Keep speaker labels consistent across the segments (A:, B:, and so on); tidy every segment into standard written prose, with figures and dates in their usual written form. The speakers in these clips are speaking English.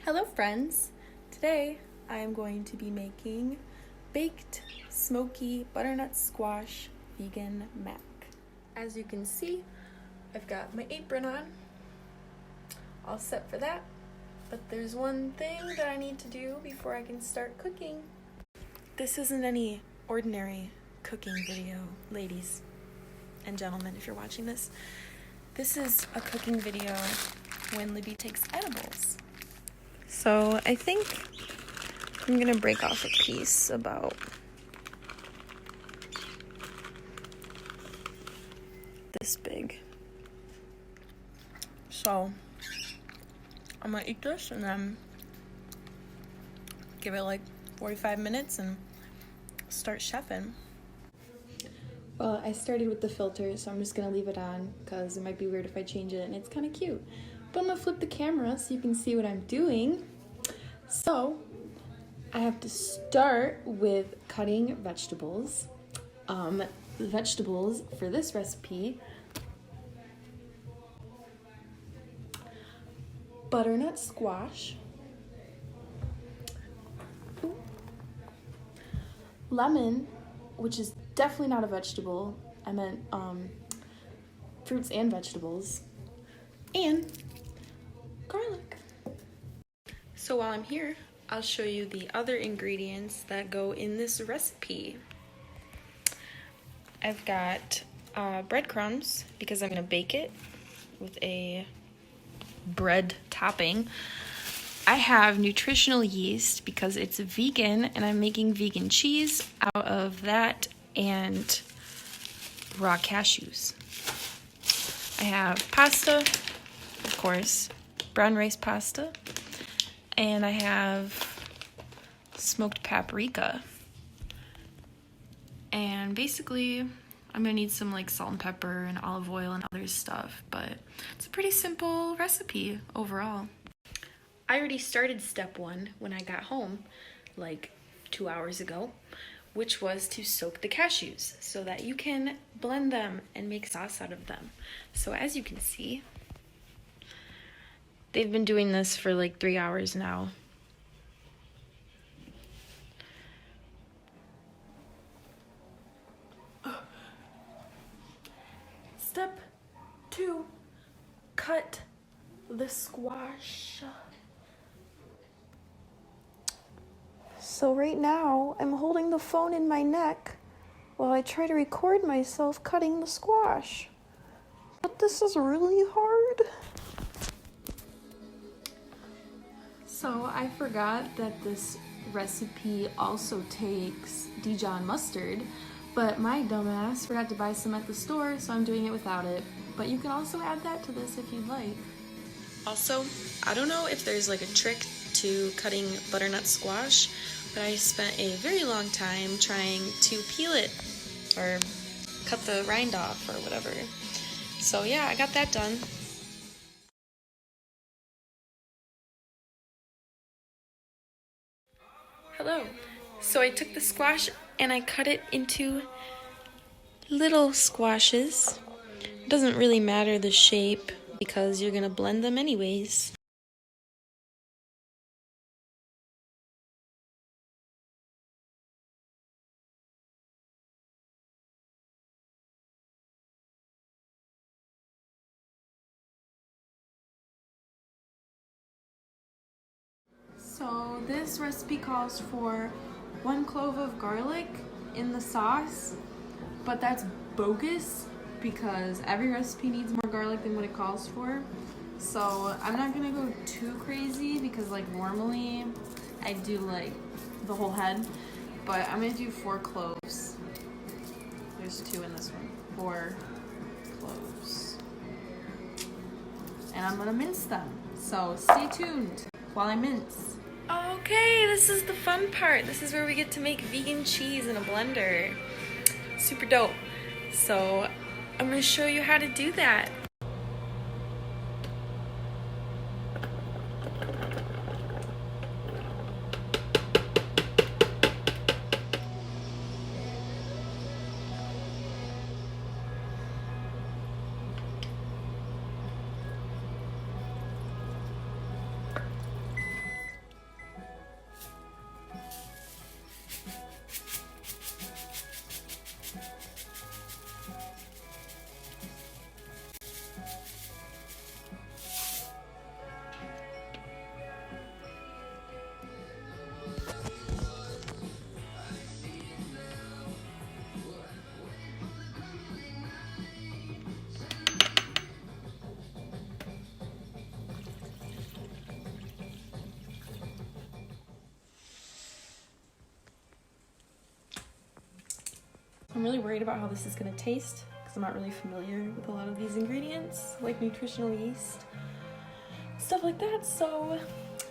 A: Hello friends! Today I am going to be making baked smoky butternut squash vegan mac. As you can see, I've got my apron on, all set for that, but there's one thing that I need to do before I can start cooking. This isn't any ordinary cooking video, ladies and gentlemen, if you're watching this. This is a cooking video when Libby takes edibles. So I think I'm gonna break off a piece about this big. So I'm gonna eat this and then give it like 45 minutes and start chefing. Well, I started with the filter, so I'm just gonna leave it on because it might be weird if I change it, and it's kind of cute. But I'm gonna flip the camera so you can see what I'm doing. So I have to start with cutting vegetables. The vegetables for this recipe: butternut squash, lemon, which is definitely not a vegetable. I meant fruits and vegetables, and garlic. So while I'm here, I'll show you the other ingredients that go in this recipe. I've got breadcrumbs because I'm gonna bake it with a bread topping. I have nutritional yeast because it's vegan and I'm making vegan cheese out of that and raw cashews. I have pasta, of course, brown rice pasta, and I have smoked paprika. And basically, I'm gonna need some like salt and pepper and olive oil and other stuff, but it's a pretty simple recipe overall. I already started step one when I got home, like 2 hours ago, which was to soak the cashews so that you can blend them and make sauce out of them. So as you can see, they've been doing this for like 3 hours now. Step 2, cut the squash. So right now, I'm holding the phone in my neck while I try to record myself cutting the squash. But this is really hard. So I forgot that this recipe also takes Dijon mustard, but my dumbass forgot to buy some at the store, so I'm doing it without it. But you can also add that to this if you'd like. Also, I don't know if there's like a trick to cutting butternut squash, but I spent a very long time trying to peel it or cut the rind off or whatever. So yeah, I got that done. Hello. So I took the squash and I cut it into little squashes. It doesn't really matter the shape because you're gonna blend them anyways. So this recipe calls for 1 clove of garlic in the sauce, but that's bogus because every recipe needs more garlic than what it calls for. So I'm not gonna go too crazy because like normally I do like the whole head, but I'm gonna do 4 cloves. There's 2 in this one. 4 cloves. And I'm gonna mince them. So stay tuned while I mince. Okay, this is the fun part. This is where we get to make vegan cheese in a blender. Super dope. So I'm gonna show you how to do that. really worried about how this is gonna taste because I'm not really familiar with a lot of these ingredients, like nutritional yeast, stuff like that. So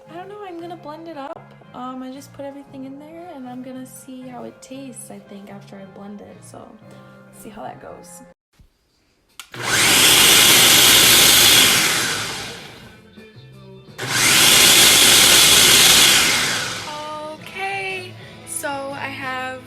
A: I don't know, I'm gonna blend it up. I just put everything in there and I'm gonna see how it tastes, I think, after I blend it. So see how that goes. Okay, so I have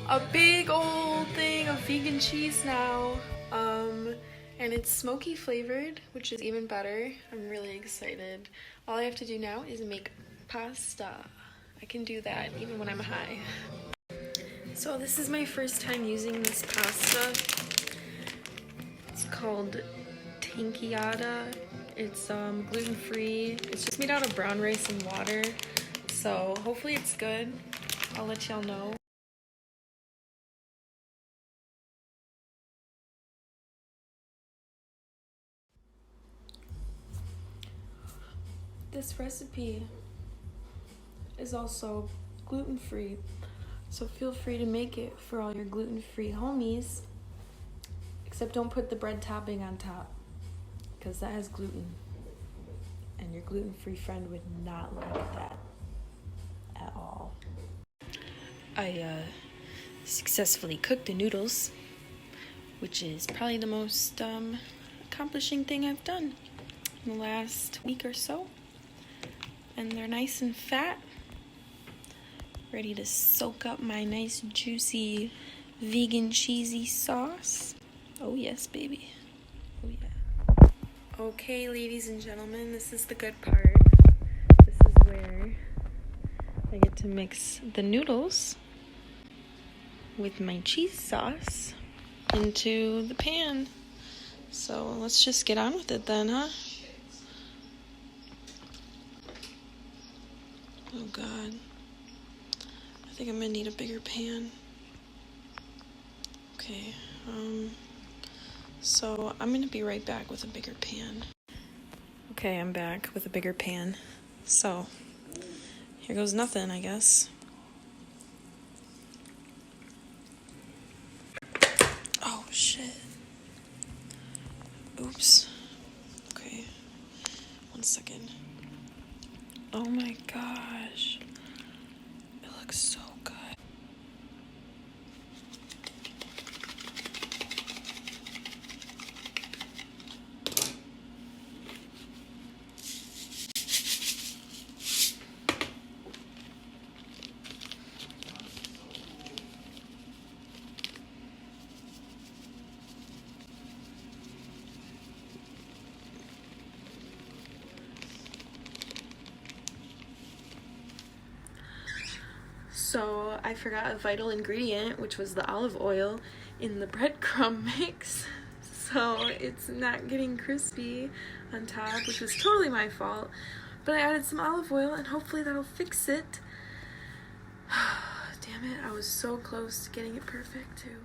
A: a big old thing of vegan cheese now, and it's smoky flavored, which is even better. I'm really excited. All I have to do now is make pasta. I can do that even when I'm high. So this is my first time using this pasta. It's called tankiata. It's gluten-free. It's just made out of brown rice and water. So hopefully it's good. I'll let y'all know. This recipe is also gluten-free, so feel free to make it for all your gluten-free homies, except don't put the bread topping on top because that has gluten and your gluten-free friend would not like that at all. I successfully cooked the noodles, which is probably the most accomplishing thing I've done in the last week or so. And they're nice and fat, ready to soak up my nice juicy vegan cheesy sauce. Oh yes, baby. Oh yeah. Okay, ladies and gentlemen, this is the good part. This is where I get to mix the noodles with my cheese sauce into the pan. So let's just get on with it then, huh? Oh God, I think I'm gonna need a bigger pan. Okay, so I'm gonna be right back with a bigger pan. Okay, I'm back with a bigger pan. So, here goes nothing, I guess. Oh shit. Oops. Okay, 1 second. Oh my gosh. It looks so good. So I forgot a vital ingredient, which was the olive oil in the breadcrumb mix. So it's not getting crispy on top, which was totally my fault. But I added some olive oil and hopefully that'll fix it. Damn it, I was so close to getting it perfect too.